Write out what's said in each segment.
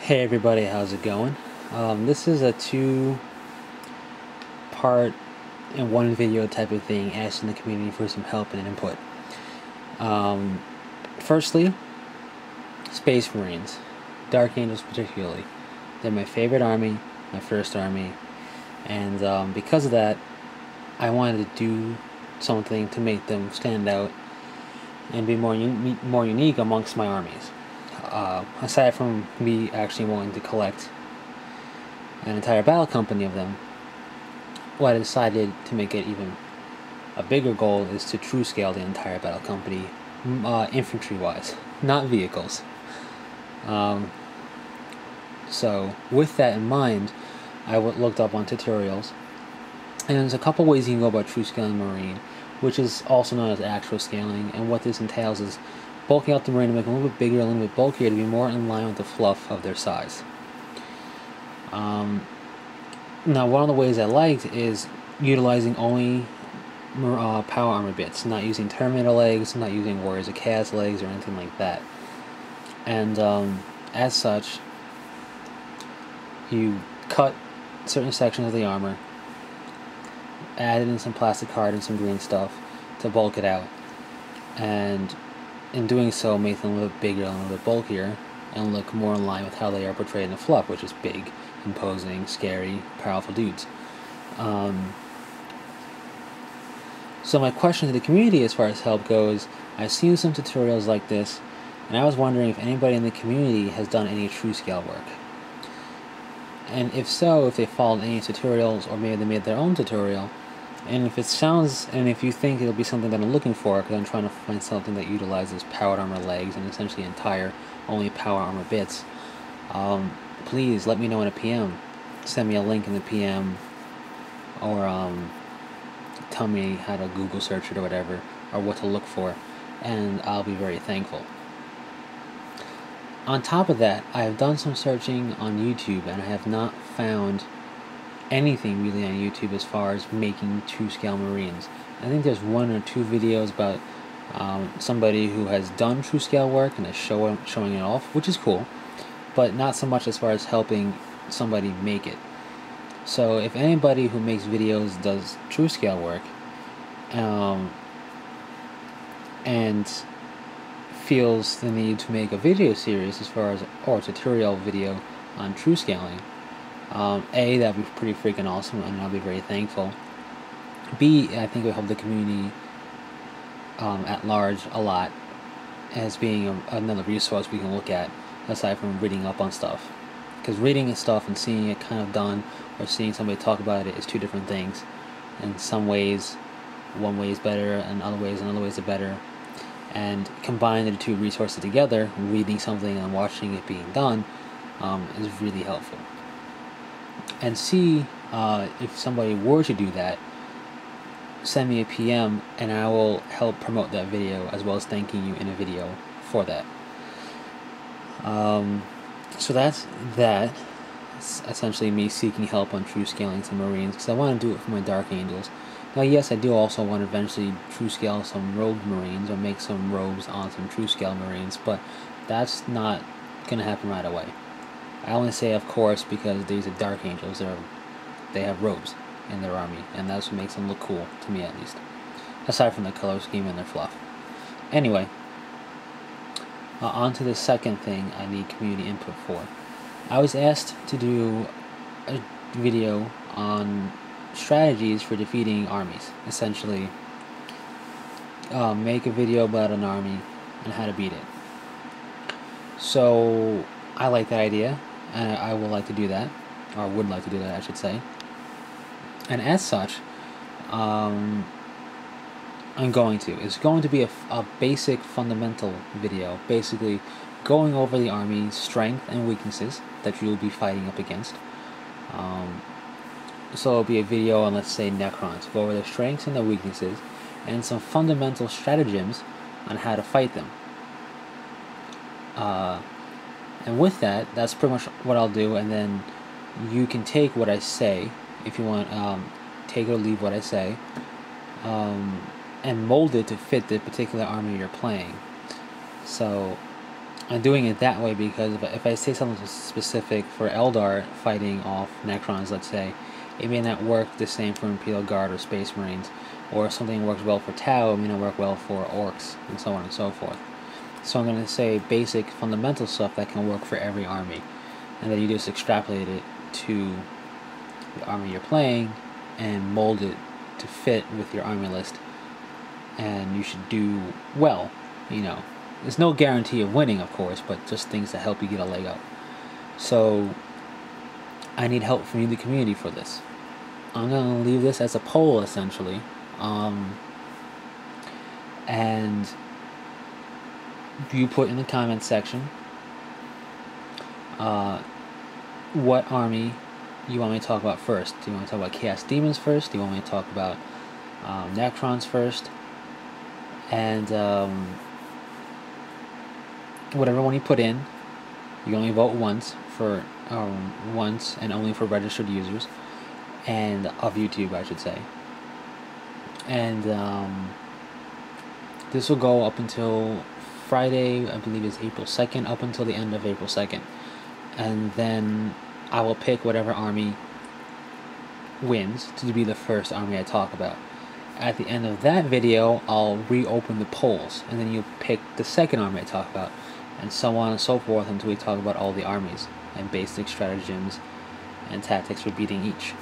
Hey everybody, how's it going? This is a two-part in one video type of thing, asking the community for some help and input. Firstly, Space Marines, Dark Angels particularly. They're my favorite army, my first army, and because of that, I wanted to do something to make them stand out and be more unique amongst my armies. Aside from me actually wanting to collect an entire battle company of them, what I decided to make it even a bigger goal is to true scale the entire battle company, infantry wise, not vehicles. So with that in mind, I looked up on tutorials, and there's a couple ways you can go about true scaling Marine, which is also known as actual scaling, and what this entails is bulking out the Marine to make them a little bit bigger, a little bit bulkier, to be more in line with the fluff of their size. Now, one of the ways I liked is utilizing only power armor bits, not using Terminator legs, not using Warriors of Chaos legs, or anything like that. And as such, you cut certain sections of the armor, added in some plastic card and some green stuff to bulk it out, and in doing so make them a little bit bigger, a little bit bulkier, and look more in line with how they are portrayed in the fluff, which is big, imposing, scary, powerful dudes. So my question to the community as far as help goes, I've seen some tutorials like this, and I was wondering if anybody in the community has done any true scale work. And if so, if they followed any tutorials, or maybe they made their own tutorial, and if you think it'll be something that I'm looking for, because I'm trying to find something that utilizes powered armor legs and essentially entire only power armor bits, please let me know in a PM. Send me a link in the PM, or tell me how to Google search it or whatever, or what to look for, and I'll be very thankful. On top of that, I have done some searching on YouTube, and I have not found anything really on YouTube as far as making true scale Marines. I think there's one or two videos about somebody who has done true scale work and is showing it off, which is cool, but not so much as far as helping somebody make it. So if anybody who makes videos does true scale work and feels the need to make a video series as far as, or a tutorial video on true scaling, A, that'd be pretty freaking awesome, and I'll be very thankful. B, I think it would help the community at large a lot, as being another resource we can look at aside from reading up on stuff. Because reading stuff and seeing it kind of done, or seeing somebody talk about it, is two different things. In some ways, one way is better, and other ways are better. And combining the two resources together, reading something and watching it being done, is really helpful. And C, if somebody were to do that, send me a PM and I will help promote that video, as well as thanking you in a video for that. So that's that. It's essentially me seeking help on true scaling some Marines, because I want to do it for my Dark Angels. Now, yes, I do also want to eventually true scale some Rogue Marines, or make some robes on some true scale Marines, but that's not going to happen right away. I only say of course because these are Dark Angels. They have robes in their army, and that's what makes them look cool, to me at least, aside from the color scheme and their fluff. Anyway, on to the second thing I need community input for. I was asked to do a video on strategies for defeating armies. Essentially, make a video about an army and how to beat it. So I like that idea, and I would like to do that, or would like to do that, I should say. And as such, it's going to be a basic fundamental video, basically going over the army's strength and weaknesses that you'll be fighting up against. So it'll be a video on, let's say, Necrons, go over their strengths and their weaknesses, and some fundamental stratagems on how to fight them. And with that, that's pretty much what I'll do, and then you can take what I say, if you want, take or leave what I say, and mold it to fit the particular army you're playing. So I'm doing it that way because if I say something specific for Eldar fighting off Necrons, let's say, it may not work the same for Imperial Guard or Space Marines, or something works well for Tau, it may not work well for Orcs, and so on and so forth. So I'm going to say basic fundamental stuff that can work for every army, and then you just extrapolate it to the army you're playing and mold it to fit with your army list, and you should do well, you know. There's no guarantee of winning, of course, but just things that help you get a leg up. So I need help from you, the community, for this. I'm going to leave this as a poll, essentially. And you put in the comments section what army you want me to talk about first. Do you want me to talk about Chaos Demons first? Do you want me to talk about Necrons first? And whatever one you put in, you only vote once and only for registered users and of YouTube, I should say. And this will go up until Friday, I believe it's April 2nd, up until the end of April 2nd. And then I will pick whatever army wins to be the first army I talk about. At the end of that video, I'll reopen the polls, and then you'll pick the second army I talk about, and so on and so forth until we talk about all the armies and basic stratagems and tactics for beating each.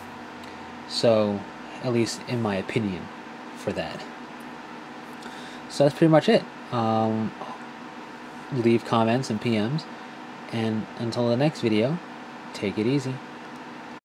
So, at least in my opinion, for that. So that's pretty much it. Leave comments and PMs, and until the next video, take it easy.